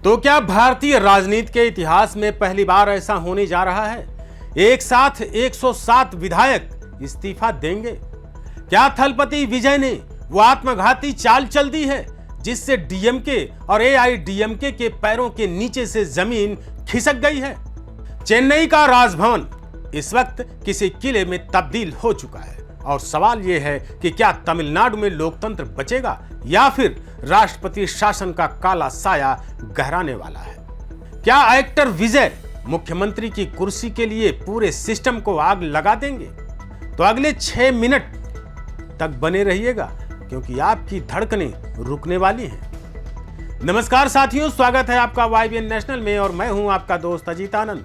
तो क्या भारतीय राजनीति के इतिहास में पहली बार ऐसा होने जा रहा है? एक साथ 107 विधायक इस्तीफा देंगे? क्या थलपति विजय ने वो आत्मघाती चाल चल दी है जिससे डीएमके और एआईडीएमके के पैरों के नीचे से जमीन खिसक गई है? चेन्नई का राजभवन इस वक्त किसी किले में तब्दील हो चुका है और सवाल यह है कि क्या तमिलनाडु में लोकतंत्र बचेगा या फिर राष्ट्रपति शासन का काला साया गहराने वाला है? क्या एक्टर विजय मुख्यमंत्री की कुर्सी के लिए पूरे सिस्टम को आग लगा देंगे? तो अगले 6 मिनट तक बने रहिएगा क्योंकि आपकी धड़कनें रुकने वाली हैं। नमस्कार साथियों, स्वागत है आपका YBN नेशनल में और मैं हूं आपका दोस्त अजीत आनंद।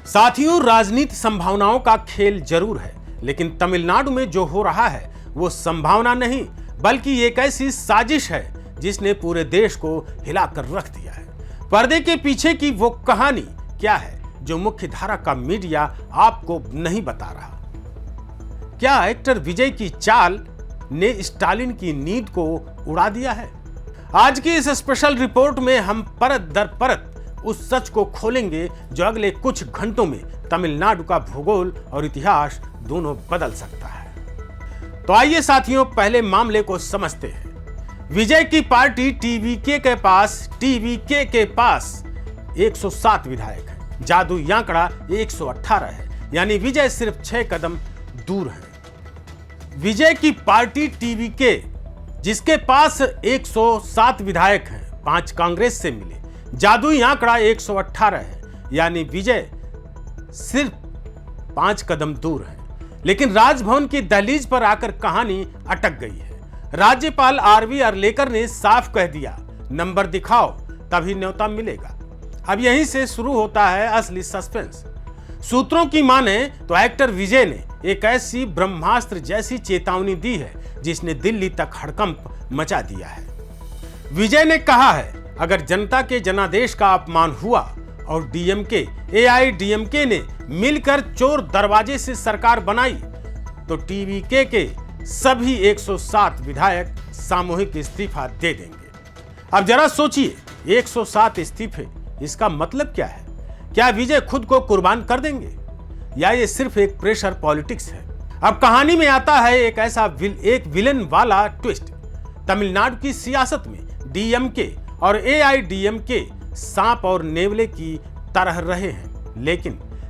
साथियों, राजनीति संभावनाओं का खेल जरूर है, लेकिन तमिलनाडु में जो हो रहा है वो संभावना नहीं बल्कि एक ऐसी साजिश है जिसने पूरे देश को हिलाकर रख दिया है। पर्दे के पीछे की वो कहानी क्या है जो मुख्य धारा का मीडिया आपको नहीं बता रहा? क्या एक्टर विजय की चाल ने स्टालिन की नींद को उड़ा दिया है? आज की इस स्पेशल रिपोर्ट में हम परत दर परत उस सच को खोलेंगे जो अगले कुछ घंटों में तमिलनाडु का भूगोल और इतिहास दोनों बदल सकता है। तो आइए साथियों, पहले मामले को समझते हैं। विजय की पार्टी टीवीके के पास 107 विधायक हैं। जादुई आंकड़ा 118 है, यानी विजय सिर्फ 6 कदम दूर है। विजय की पार्टी टीवीके, जिसके पास 107 विधायक हैं, 5 कांग्रेस से मिले, जादुई आंकड़ा 118 है, यानी विजय सिर्फ 5 कदम दूर है। लेकिन राजभवन की दहलीज पर आकर कहानी अटक गई है। राज्यपाल आरवी अरलेकर ने साफ कह दिया, नंबर दिखाओ तभी न्योता मिलेगा। अब यहीं से शुरू होता है असली सस्पेंस। सूत्रों की माने तो एक्टर विजय ने एक ऐसी ब्रह्मास्त्र जैसी चेतावनी दी है जिसने दिल्ली तक हड़कंप मचा दिया है। विजय ने कहा है, अगर जनता के जनादेश का अपमान हुआ और डीएमके एआईडीएमके ने मिलकर चोर दरवाजे से सरकार बनाई तो टीवीके के सभी 107 विधायक सामूहिक इस्तीफा दे देंगे। अब जरा सोचिए, 107 इस्तीफे, इसका मतलब क्या है? क्या विजय खुद को कुर्बान कर देंगे या ये सिर्फ एक प्रेशर पॉलिटिक्स है? अब कहानी में आता है एक विलन वाला ट्विस्ट। तमिलनाडु की सियासत में डीएमके और एआईडीएमके सांप और नेवले की तरह रहे हैं,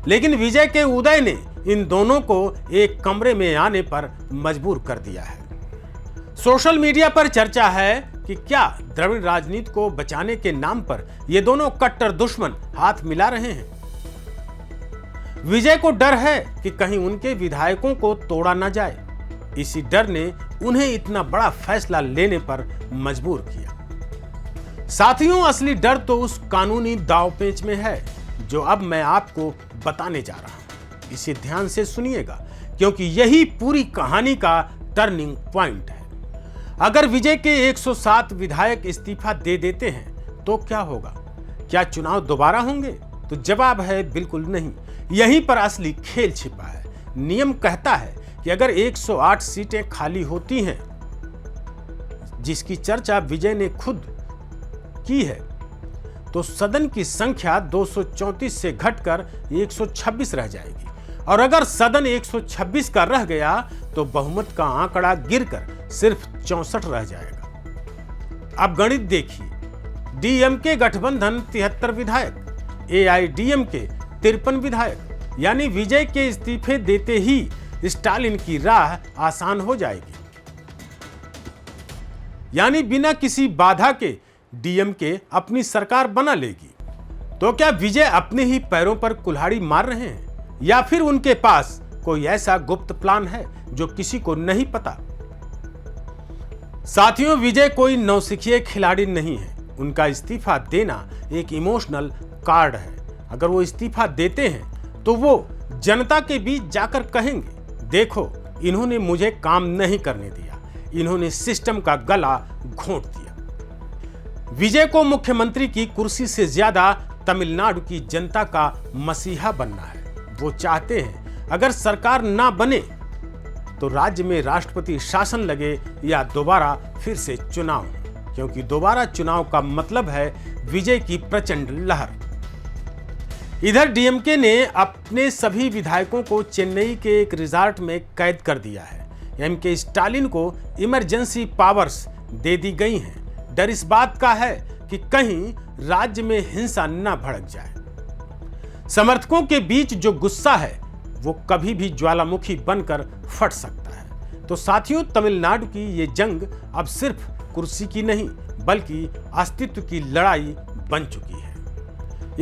लेकिन विजय के उदय ने इन दोनों को एक कमरे में आने पर मजबूर कर दिया है। सोशल मीडिया पर चर्चा है कि क्या द्रविड़ राजनीति को बचाने के नाम पर ये दोनों कट्टर दुश्मन हाथ मिला रहे हैं? विजय को डर है कि कहीं उनके विधायकों को तोड़ा न जाए। इसी डर ने उन्हें इतना बड़ा फैसला लेने पर मजबूर किया। साथियों, असली डर तो उस कानूनी दांवपेच में है जो अब मैं आपको बताने जा रहा हूं। इसे ध्यान से सुनिएगा क्योंकि यही पूरी कहानी का टर्निंग पॉइंट है। अगर विजय के 107 विधायक इस्तीफा दे देते हैं तो क्या होगा? क्या चुनाव दोबारा होंगे? तो जवाब है बिल्कुल नहीं। यहीं पर असली खेल छिपा है। नियम कहता है कि अगर 108 सीटें खाली होती हैं, जिसकी चर्चा विजय ने खुद की है, तो सदन की संख्या 234 से घटकर 126 रह जाएगी और अगर सदन 126 का रह गया तो बहुमत का आंकड़ा गिरकर सिर्फ 64 रह जाएगा। अब गणित देखिए, डीएमके गठबंधन 73 विधायक, एआईडीएमके 53 विधायक, यानी विजय के इस्तीफे देते ही स्टालिन की राह आसान हो जाएगी। यानी बिना किसी बाधा के डीएमके अपनी सरकार बना लेगी। तो क्या विजय अपने ही पैरों पर कुल्हाड़ी मार रहे हैं या फिर उनके पास कोई ऐसा गुप्त प्लान है जो किसी को नहीं पता? साथियों, विजय कोई नौसिखिए खिलाड़ी नहीं है। उनका इस्तीफा देना एक इमोशनल कार्ड है। अगर वो इस्तीफा देते हैं तो वो जनता के बीच जाकर कहेंगे, देखो इन्होंने मुझे काम नहीं करने दिया, इन्होंने सिस्टम का गला घोंट दिया। विजय को मुख्यमंत्री की कुर्सी से ज्यादा तमिलनाडु की जनता का मसीहा बनना है। वो चाहते हैं अगर सरकार ना बने तो राज्य में राष्ट्रपति शासन लगे या दोबारा फिर से चुनाव। क्योंकि दोबारा चुनाव का मतलब है विजय की प्रचंड लहर। इधर डीएमके ने अपने सभी विधायकों को चेन्नई के एक रिजॉर्ट में कैद कर दिया है। एमके स्टालिन को इमरजेंसी पावर्स दे दी गई हैं। डर इस बात का है कि कहीं राज्य में हिंसा न भड़क जाए। समर्थकों के बीच जो गुस्सा है वो कभी भी ज्वालामुखी बनकर फट सकता है। तो साथियों, तमिलनाडु की ये जंग अब सिर्फ कुर्सी की नहीं बल्कि अस्तित्व की लड़ाई बन चुकी है।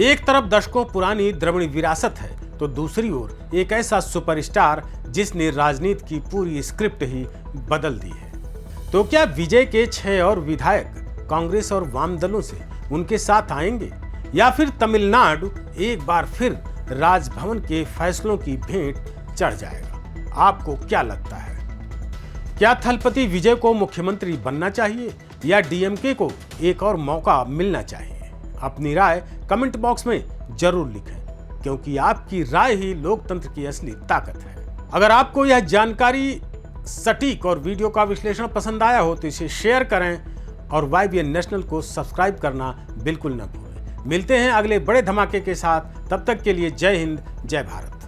एक तरफ दशकों पुरानी द्रविड़ विरासत है तो दूसरी ओर एक ऐसा सुपरस्टार जिसने राजनीति की पूरी स्क्रिप्ट ही बदल दी है। तो क्या विजय के 6 और विधायक कांग्रेस और वाम दलों से उनके साथ आएंगे या फिर तमिलनाडु एक बार फिर राजभवन के फैसलों की भेंट चढ़ जाएगा? आपको क्या लगता है? क्या थलपति विजय को मुख्यमंत्री बनना चाहिए या डीएमके को एक और मौका मिलना चाहिए? अपनी राय कमेंट बॉक्स में जरूर लिखें, क्योंकि आपकी राय ही लोकतंत्र की असली ताकत है। अगर आपको यह जानकारी सटीक और वीडियो का विश्लेषण पसंद आया हो तो इसे शेयर करें और YBN नेशनल को सब्सक्राइब करना बिल्कुल न भूलें। मिलते हैं अगले बड़े धमाके के साथ, तब तक के लिए जय हिंद, जय भारत।